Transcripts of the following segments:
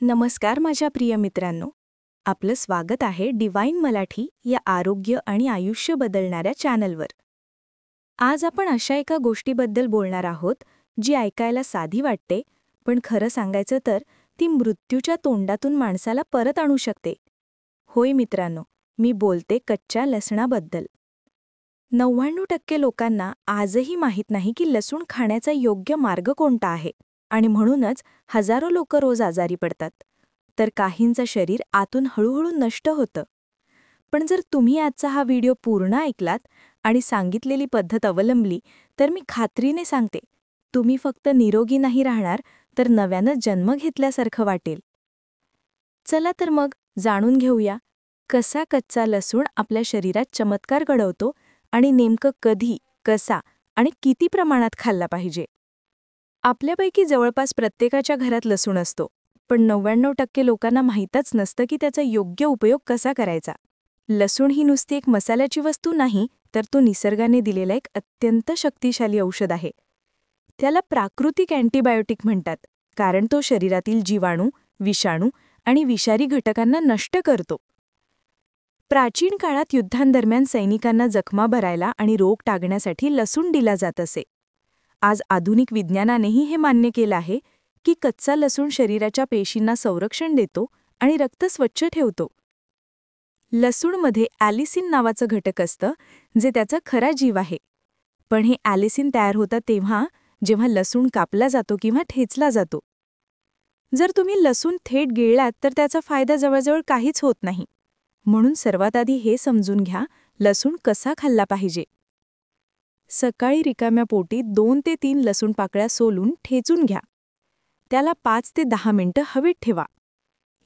नमस्कार माझ्या प्रिय मित्रांनो, आपलं स्वागत आहे डिवाइन मराठी या आरोग्य आणि आयुष्य बदलणाऱ्या चॅनलवर. आज आपण अशा एका गोष्टीबद्दल बोलणार आहोत जी ऐकायला साधी वाटते, पण खरं सांगायचं तर ती मृत्यूच्या तोंडातून माणसाला परत आणू शकते. होय मित्रांनो, मी बोलते कच्च्या लसणाबद्दल. 99% लोकांना आजही माहीत नाही की लसूण खाण्याचा योग्य मार्ग कोणता आहे, आणि म्हणूनच हजारो लोक रोज आजारी पडतात. तर काहींचं शरीर आतून हळूहळू नष्ट होतं. पण जर तुम्ही आजचा हा व्हिडिओ पूर्ण ऐकलात आणि सांगितलेली पद्धत अवलंबली, तर मी खात्रीने सांगते, तुम्ही फक्त निरोगी नाही राहणार, तर नव्यानं जन्म घेतल्यासारखं वाटेल. चला तर मग जाणून घेऊया, कसा कच्चा लसूण आपल्या शरीरात चमत्कार घडवतो आणि नेमकं कधी, कसा आणि किती प्रमाणात खाल्ला पाहिजे. आपल्यापैकी जवळपास प्रत्येकाच्या घरात लसूण असतो, पण 99% लोकांना माहीतच नसतं की त्याचा योग्य उपयोग कसा करायचा. लसूण ही नुसती एक मसाल्याची वस्तू नाही, तर तो निसर्गाने दिलेला एक अत्यंत शक्तिशाली औषध आहे. त्याला प्राकृतिक अँटीबायोटिक म्हणतात, कारण तो शरीरातील जीवाणू, विषाणू आणि विषारी घटकांना नष्ट करतो. प्राचीन काळात युद्धांदरम्यान सैनिकांना जखमा भरायला आणि रोग टाळण्यासाठी लसूण दिला जात असे. आज आधुनिक विज्ञानानेही हे मान्य केलं आहे की कच्चा लसूण शरीराच्या पेशींना संरक्षण देतो आणि रक्त स्वच्छ ठेवतो. लसूणमध्ये ॲलिसिन नावाचं घटक असतं, जे त्याचा खरा जीव आहे. पण हे ॲलिसिन तयार होतं तेव्हा जेव्हा लसूण कापला जातो किंवा ठेचला जातो. जर तुम्ही लसूण थेट गिळलात तर त्याचा फायदा जवळजवळ काहीच होत नाही. म्हणून सर्वात आधी हे समजून घ्या, लसूण कसा खाल्ला पाहिजे. सकाळी रिकाम्या पोटी 2 ते 3 लसूण पाकळ्या सोलून ठेचून घ्या. त्याला 5 ते 10 मिनिटं हवेत ठेवा.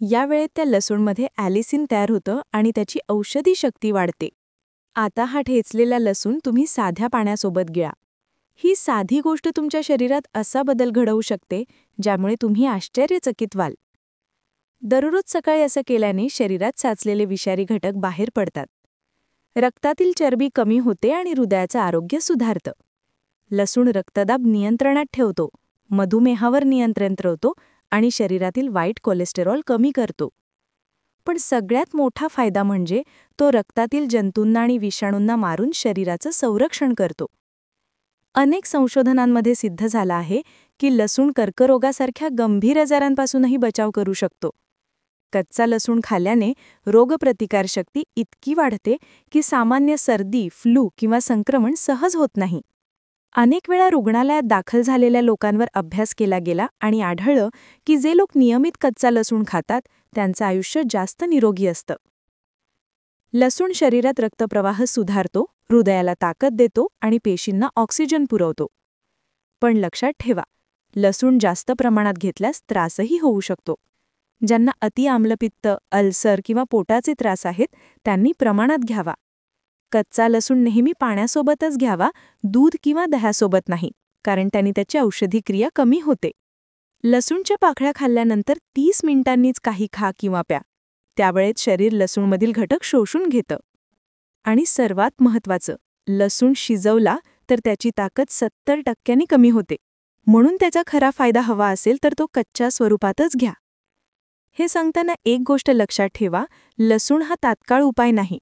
या वेळेत त्या लसूणमध्ये ॲलिसिन तयार होतं आणि त्याची औषधी शक्ती वाढते. आता हा ठेचलेला लसूण तुम्ही साध्या पाण्यासोबत गिळा. ही साधी गोष्ट तुमच्या शरीरात असा बदल घडवू शकते, ज्यामुळे तुम्ही आश्चर्यचकित व्हाल. दररोज सकाळी असं केल्याने शरीरात साचलेले विषारी घटक बाहेर पडतात. रक्तातील चरबी कमी होते आणि हृदयाचं आरोग्य सुधारतं. लसूण रक्तदाब नियंत्रणात ठेवतो, मधुमेहावर नियंत्रण ठेवतो आणि शरीरातील वाईट कोलेस्टेरॉल कमी करतो. पण सगळ्यात मोठा फायदा म्हणजे तो रक्तातील जंतूंना आणि विषाणूंना मारून शरीराचं संरक्षण करतो. अनेक संशोधनांमध्ये सिद्ध झालं आहे की लसूण कर्करोगासारख्या गंभीर आजारांपासूनही बचाव करू शकतो. कच्चा लसूण खाल्ल्याने रोगप्रतिकारशक्ती इतकी वाढते की सामान्य सर्दी, फ्लू किंवा संक्रमण सहज होत नाही. अनेक वेळा रुग्णालयात दाखल झालेल्या लोकांवर अभ्यास केला गेला आणि आढळलं की जे लोक नियमित कच्चा लसूण खातात त्यांचं आयुष्य जास्त निरोगी असतं. लसूण शरीरात रक्तप्रवाह सुधारतो, हृदयाला ताकद देतो आणि पेशींना ऑक्सिजन पुरवतो. पण लक्षात ठेवा, लसूण जास्त प्रमाणात घेतल्यास त्रासही होऊ शकतो. ज्यांना अति आम्लपित्त, अल्सर किंवा पोटाचे त्रास आहेत त्यांनी प्रमाणात घ्यावा. कच्चा लसूण नेहमी पाण्यासोबतच घ्यावा, दूध किंवा दह्यासोबत नाही, कारण त्यांनी त्याची औषधी क्रिया कमी होते. लसूणच्या पाकळ्या खाल्ल्यानंतर 30 मिनिटांनीच काही खा किंवा प्या. त्यावेळेत शरीर लसूणमधील घटक शोषून घेतं. आणि सर्वात महत्त्वाचं, लसूण शिजवला तर त्याची ताकद 70% कमी होते. म्हणून त्याचा खरा फायदा हवा असेल तर तो कच्च्या स्वरूपातच घ्या. हे सांगताना एक गोष्ट लक्षात ठेवा, लसूण हा तात्काळ उपाय नाही.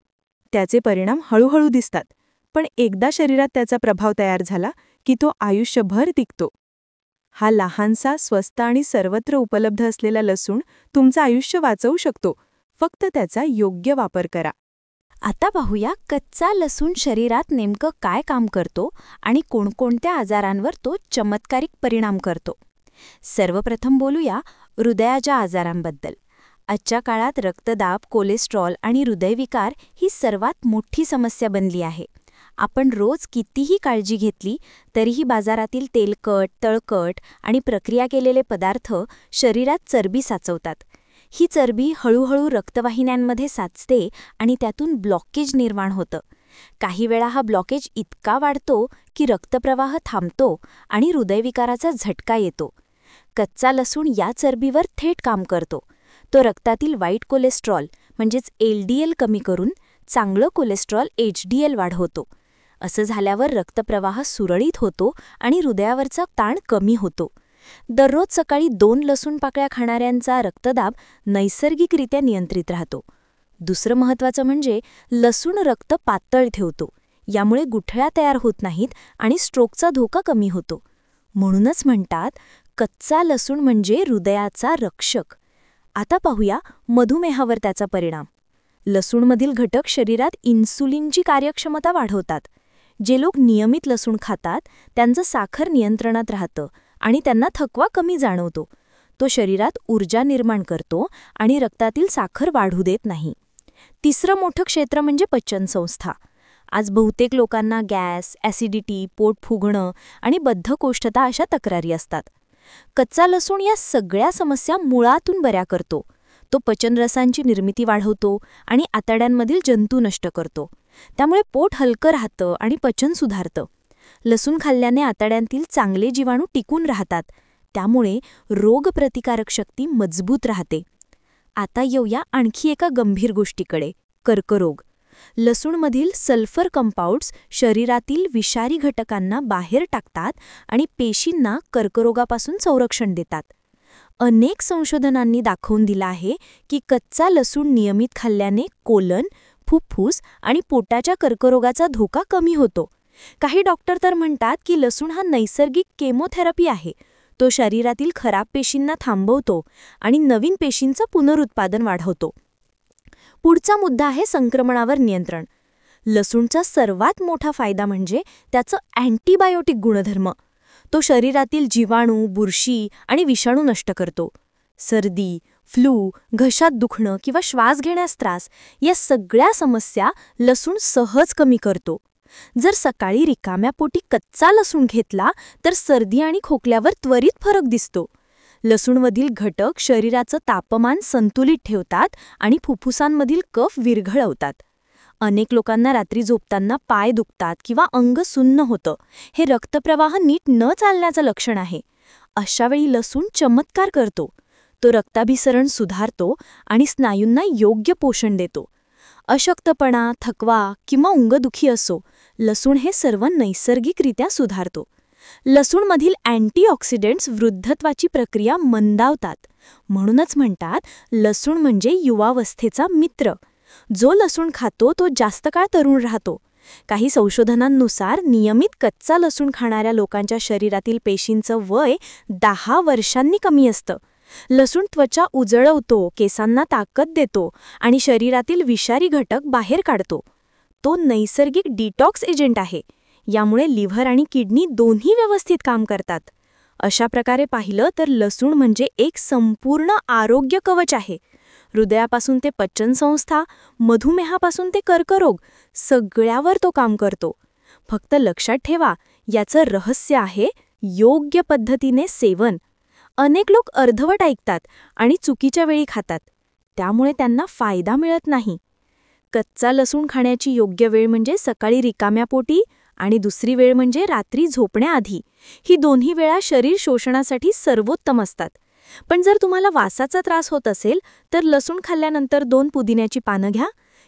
त्याचे परिणाम हळूहळू दिसतात, पण एकदा शरीरात त्याचा प्रभाव तयार झाला की तो आयुष्यभर टिकतो. हा लहानसा, स्वस्त आणि सर्वत्र उपलब्ध असलेला लसूण तुमचं आयुष्य वाचवू शकतो. फक्त त्याचा योग्य वापर करा. आता पाहूया कच्चा लसूण शरीरात नेमकं काय काम करतो आणि कोणकोणत्या आजारांवर तो चमत्कारिक परिणाम करतो. सर्वप्रथम बोलूया हृदयाच्या आजारांबद्दल. आजच्या काळात रक्तदाब, कोलेस्ट्रॉल आणि हृदयविकार ही सर्वात मोठी समस्या बनली आहे. आपण रोज कितीही काळजी घेतली तरीही बाजारातील तेलकट, तळकट आणि प्रक्रिया केलेले पदार्थ शरीरात चरबी साचवतात. ही चरबी हळूहळू रक्तवाहिन्यांमध्ये साचते आणि त्यातून ब्लॉकेज निर्माण होतं. काही वेळा हा ब्लॉकेज इतका वाढतो की रक्तप्रवाह थांबतो आणि हृदयविकाराचा झटका येतो. कच्चा लसूण या चरबीवर थेट काम करतो. तो रक्तातील वाईट कोलेस्ट्रॉल म्हणजेच LDL कमी करून चांगलं कोलेस्ट्रॉल HDL वाढवतो. असं झाल्यावर रक्तप्रवाह सुरळीत होतो आणि हृदयावरचा ताण कमी होतो. दररोज सकाळी 2 लसूण पाकळ्या खाणाऱ्यांचा रक्तदाब नैसर्गिकरित्या नियंत्रित राहतो. दुसरं महत्त्वाचं म्हणजे लसूण रक्त पातळ ठेवतो. यामुळे गुठळ्या तयार होत नाहीत आणि स्ट्रोकचा धोका कमी होतो. म्हणूनच म्हणतात, कच्चा लसूण म्हणजे हृदयाचा रक्षक. आता पाहूया मधुमेहावर त्याचा परिणाम. लसूणमधील घटक शरीरात इन्सुलिनची कार्यक्षमता वाढवतात. जे लोक नियमित लसूण खातात त्यांचं साखर नियंत्रणात राहतं आणि त्यांना थकवा कमी जाणवतो. तो शरीरात ऊर्जा निर्माण करतो आणि रक्तातील साखर वाढू देत नाही. तिसरं मोठं क्षेत्र म्हणजे पचनसंस्था. आज बहुतेक लोकांना गॅस, ॲसिडिटी, पोट फुगणं आणि बद्धकोष्ठता अशा तक्रारी असतात. कच्चा लसूण या सगळ्या समस्या मुळातून बऱ्या करतो. तो पचनरसांची निर्मिती वाढवतो आणि आतड्यांमधील जंतू नष्ट करतो. त्यामुळे पोट हलकं राहतं आणि पचन सुधारतं. लसूण खाल्ल्याने आतड्यांतील चांगले जीवाणू टिकून राहतात. त्यामुळे रोगप्रतिकारक शक्ती मजबूत राहते. आता येऊया आणखी एका गंभीर गोष्टीकडे, कर्करोग. लसूणमधील सल्फर कंपाऊंड्स शरीरातील विषारी घटकांना बाहेर टाकतात आणि पेशींना कर्करोगापासून संरक्षण देतात. अनेक संशोधनांनी दाखवून दिलं आहे की कच्चा लसूण नियमित खाल्ल्याने कोलन, फुफ्फुस आणि पोटाच्या कर्करोगाचा धोका कमी होतो. काही डॉक्टर तर म्हणतात की लसूण हा नैसर्गिक केमोथेरपी आहे. तो शरीरातील खराब पेशींना थांबवतो आणि नवीन पेशींचं पुनरुत्पादन वाढवतो. पुढचा मुद्दा आहे संक्रमणावर नियंत्रण. लसूणचा सर्वात मोठा फायदा म्हणजे त्याचं अँटीबायोटिक गुणधर्म. तो शरीरातील जीवाणू, बुरशी आणि विषाणू नष्ट करतो. सर्दी, फ्लू, घशात दुखणं किंवा श्वास घेण्यास त्रास या सगळ्या समस्या लसूण सहज कमी करतो. जर सकाळी रिकाम्या पोटी कच्चा लसूण घेतला तर सर्दी आणि खोकल्यावर त्वरित फरक दिसतो. लसूणमधील घटक शरीराचं तापमान संतुलित ठेवतात आणि फुफ्फुसांमधील कफ विरघळवतात. अनेक लोकांना रात्री झोपताना पाय दुखतात किंवा अंग सुन्न होतं. हे रक्तप्रवाह नीट न चालण्याचं लक्षण आहे. अशावेळी लसूण चमत्कार करतो. तो रक्ताभिसरण सुधारतो आणि स्नायूंना योग्य पोषण देतो. अशक्तपणा, थकवा किंवा अंगदुखी असो, लसूण हे सर्व नैसर्गिकरित्या सुधारतो. लसूणमधील अँटीऑक्सिडंट्स वृद्धत्वाची प्रक्रिया मंदावतात. म्हणूनच म्हणतात, लसूण म्हणजे युवावस्थेचा मित्र. जो लसूण खातो तो जास्त काळ तरुण राहतो. काही संशोधनांनुसार नियमित कच्चा लसूण खाणाऱ्या लोकांच्या शरीरातील पेशींचं वय 10 वर्षांनी कमी असतं. लसूण त्वचा उजळवतो, केसांना ताकद देतो आणि शरीरातील विषारी घटक बाहेर काढतो. तो नैसर्गिक डिटॉक्स एजंट आहे. यामुळे लिव्हर आणि किडनी दोन्ही व्यवस्थित काम करतात. अशा प्रकारे पाहिलं तर लसूण म्हणजे एक संपूर्ण आरोग्य कवच आहे. हृदयापासून ते पचनसंस्था, मधुमेहापासून ते कर्करोग, सगळ्यावर तो काम करतो. फक्त लक्षात ठेवा, याचं रहस्य आहे योग्य पद्धतीने सेवन. अनेक लोक अर्धवट ऐकतात आणि चुकीच्या वेळी खातात. त्यामुळे त्यांना फायदा मिळत नाही. कच्चा लसूण खाण्याची योग्य वेळ म्हणजे सकाळी रिकाम्या पोटी आणि दुसरी वेळ म्हणजे रात्री झोपण्याआधी. ही दोन्ही वेळा शरीर शोषणासाठी सर्वोत्तम असतात. पण जर तुम्हाला वासाचा त्रास होत असेल तर लसूण खाल्ल्यानंतर 2 पुदिन्याची पानं घ्या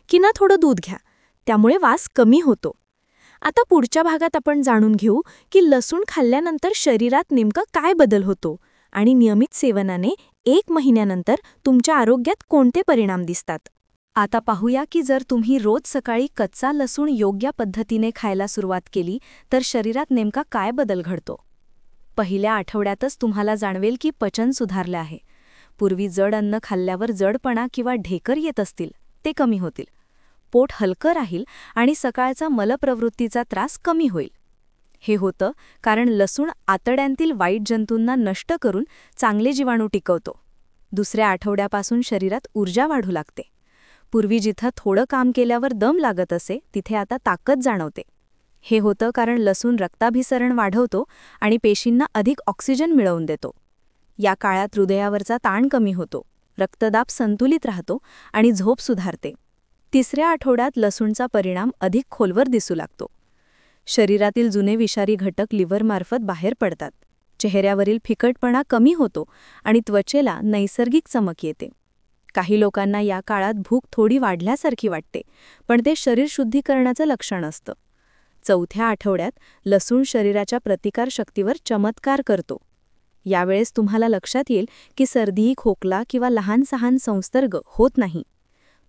किंवा थोडं दूध घ्या. त्यामुळे वास कमी होतो. आता पुढच्या भागात आपण जाणून घेऊ की लसूण खाल्ल्यानंतर शरीरात नेमकं काय बदल होतो आणि नियमित सेवनाने 1 महिन्यानंतर तुमच्या आरोग्यात कोणते परिणाम दिसतात. आता पाहूया की जर तुम्ही रोज सकाळी कच्चा लसूण योग्य पद्धतीने खायला सुरुवात केली तर शरीरात नेमका काय बदल घडतो. पहिल्या आठवड्यातच तुम्हाला जाणवेल की पचन सुधारले आहे. पूर्वी जड अन्न खाल्ल्यावर जडपणा किंवा ढेकर येत असतील ते कमी होतील. पोट हलकं राहील आणि सकाळचा मलप्रवृत्तीचा त्रास कमी होईल. हे होतं कारण लसूण आतड्यांतील वाईट जंतूंना नष्ट करून चांगले जीवाणू टिकवतो. दुसऱ्या आठवड्यापासून शरीरात ऊर्जा वाढू लागते. पूर्वी जिथं थोडं काम केल्यावर दम लागत असे तिथे आता ताकद जाणवते. हे होतं कारण लसूण रक्ताभिसरण वाढवतो आणि पेशींना अधिक ऑक्सिजन मिळवून देतो. या काळात हृदयावरचा ताण कमी होतो, रक्तदाब संतुलित राहतो आणि झोप सुधारते. तिसऱ्या आठवड्यात लसूणचा परिणाम अधिक खोलवर दिसू लागतो. शरीरातील जुने विषारी घटक लिव्हरमार्फत बाहेर पडतात. चेहऱ्यावरील फिकटपणा कमी होतो आणि त्वचेला नैसर्गिक चमक येते. काही लोकांना या काळात भूक थोडी वाढल्यासारखी वाटते, पण ते शरीर शुद्धीकरणाचं लक्षण असतं. चौथ्या आठवड्यात लसूण शरीराच्या प्रतिकारशक्तीवर चमत्कार करतो. यावेळेस तुम्हाला लक्षात येईल की सर्दी, खोकला किंवा लहान सहान संसर्ग होत नाही.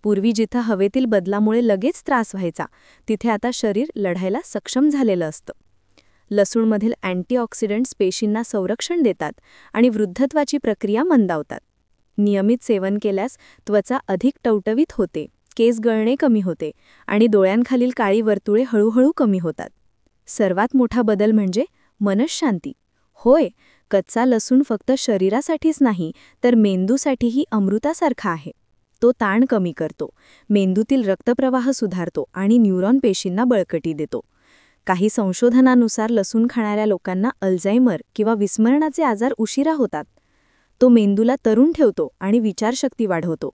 पूर्वी जिथं हवेतील बदलामुळे लगेच त्रास व्हायचा, तिथे आता शरीर लढायला सक्षम झालेलं असतं. लसूणमधील अँटीऑक्सिडंट्स पेशींना संरक्षण देतात आणि वृद्धत्वाची प्रक्रिया मंदावतात. नियमित सेवन केल्यास त्वचा अधिक टवटवीत होते, केस गळणे कमी होते आणि डोळ्यांखालील काळी वर्तुळे हळूहळू कमी होतात. सर्वात मोठा बदल म्हणजे मनःशांती. होय, कच्चा लसूण फक्त शरीरासाठीच नाही तर मेंदूसाठीही अमृतासारखा आहे. तो ताण कमी करतो, मेंदूतील रक्तप्रवाह सुधारतो आणि न्यूरॉन पेशींना बळकटी देतो. काही संशोधनानुसार लसूण खाणाऱ्या लोकांना अल्झायमर किंवा विस्मरणाचे आजार उशिरा होतात. तो मेंदूला तरुण ठेवतो आणि विचारशक्ती वाढवतो.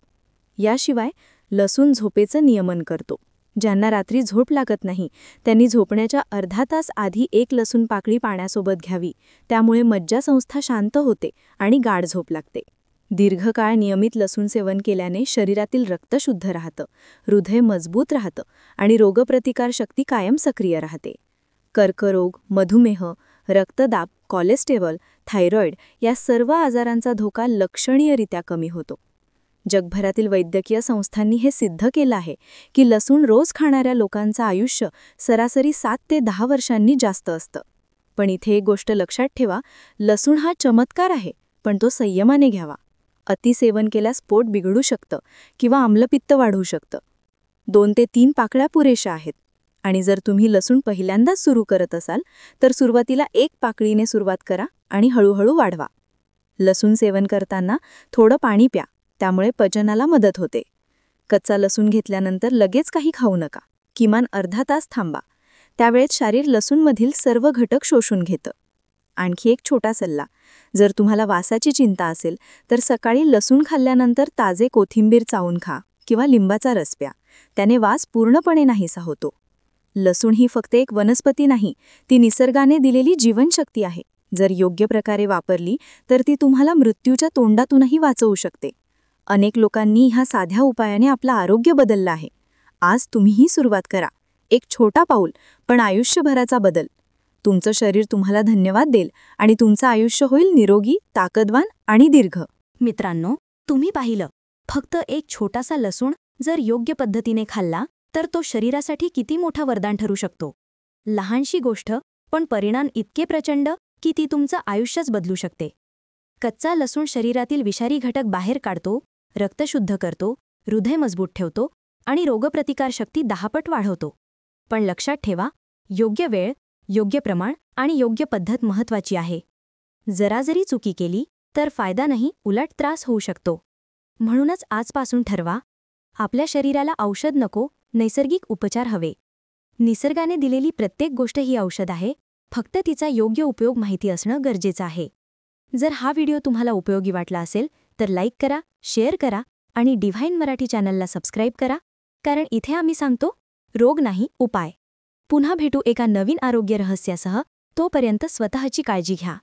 याशिवाय लसूण झोपेचं नियमन करतो. ज्यांना रात्री झोप लागत नाही त्यांनी झोपण्याच्या अर्धा तास आधी एक लसूण पाकळी पाण्यासोबत घ्यावी. त्यामुळे मज्जासंस्था शांत होते आणि गाढ झोप लागते. दीर्घकाळ नियमित लसूण सेवन केल्याने शरीरातील रक्त शुद्ध राहतं, हृदय मजबूत राहतं आणि रोगप्रतिकारशक्ती कायम सक्रिय राहते. कर्करोग, मधुमेह, रक्तदाब, कोलेस्टेरॉल, थायरॉईड या सर्व आजारांचा धोका लक्षणीयरित्या कमी होतो. जगभरातील वैद्यकीय संस्थांनी हे सिद्ध केलं आहे की लसूण रोज खाणाऱ्या लोकांचं आयुष्य सरासरी 7 ते 10 वर्षांनी जास्त असतं. पण इथे एक गोष्ट लक्षात ठेवा, लसूण हा चमत्कार आहे, पण तो संयमाने घ्यावा. अतिसेवन केल्यास पोट बिघडू शकतं किंवा आम्लपित्त वाढू शकतं. 2 ते 3 पाकळ्या पुरेशा आहेत. आणि जर तुम्ही लसूण पहिल्यांदाच सुरू करत असाल तर सुरुवातीला 1 पाकळीने सुरुवात करा आणि हळूहळू वाढवा. लसूण सेवन करताना थोडं पाणी प्या, त्यामुळे पचनाला मदत होते. कच्चा लसूण घेतल्यानंतर लगेच काही खाऊ नका. किमान अर्धा तास थांबा. त्यावेळेस शरीर लसूणमधील सर्व घटक शोषून घेतं. आणखी एक छोटा सल्ला, जर तुम्हाला वासाची चिंता असेल तर सकाळी लसूण खाल्ल्यानंतर ताजे कोथिंबीर चावून खा किंवा लिंबाचा रस प्या. त्याने वास पूर्णपणे नाहीसा होतो. लसूण ही फक्त एक वनस्पती नाही, ती निसर्गाने दिलेली जीवनशक्ती आहे. जर योग्य प्रकारे वापरली तर ती तुम्हाला मृत्यूच्या तोंडातूनही वाचवू शकते. अनेक लोकांनी ह्या साध्या उपायाने आपलं आरोग्य बदललं आहे. आज तुम्हीही सुरुवात करा. एक छोटा पाऊल, पण आयुष्यभराचा बदल. तुमचं शरीर तुम्हाला धन्यवाद देईल आणि तुमचं आयुष्य होईल निरोगी, ताकदवान आणि दीर्घ. मित्रांनो, तुम्ही पाहिलं, फक्त एक छोटासा लसूण जर योग्य पद्धतीने खाल्ला तर तो शरीरासाठी किती मोठा वरदान ठरू शकतो. लहानशी गोष्ट, पण परिणाम इतके प्रचंड की ती तुमचं आयुष्यच बदलू शकते. कच्चा लसूण शरीरातील विषारी घटक बाहेर काढतो, रक्त शुद्ध करतो, हृदय मजबूत ठेवतो आणि रोगप्रतिकारशक्ती 10 पट वाढवतो. पण लक्षात ठेवा, योग्य वेळ, योग्य प्रमाण आणि योग्य पद्धत महत्त्वाची आहे. जरा जरी चुकी केली तर फायदा नाही, उलट त्रास होऊ शकतो. म्हणूनच आजपासून ठरवा, आपल्या शरीराला औषध नको, नैसर्गिक उपचार हवे. निसर्गाने दिलेली प्रत्येक गोष्ट ही औषध आहे, फक्त तिचा योग्य उपयोग माहिती असणं गरजेचं आहे. जर हा व्हिडिओ तुम्हाला उपयोगी वाटला असेल तर लाईक करा, शेअर करा आणि डिव्हाइन मराठी चॅनलला सबस्क्राईब करा, कारण इथे आम्ही सांगतो रोग नाही, उपाय. पुन्हा भेटू एका नवीन आरोग्य रहस्यासह. तोपर्यंत स्वतःची काळजी घ्या.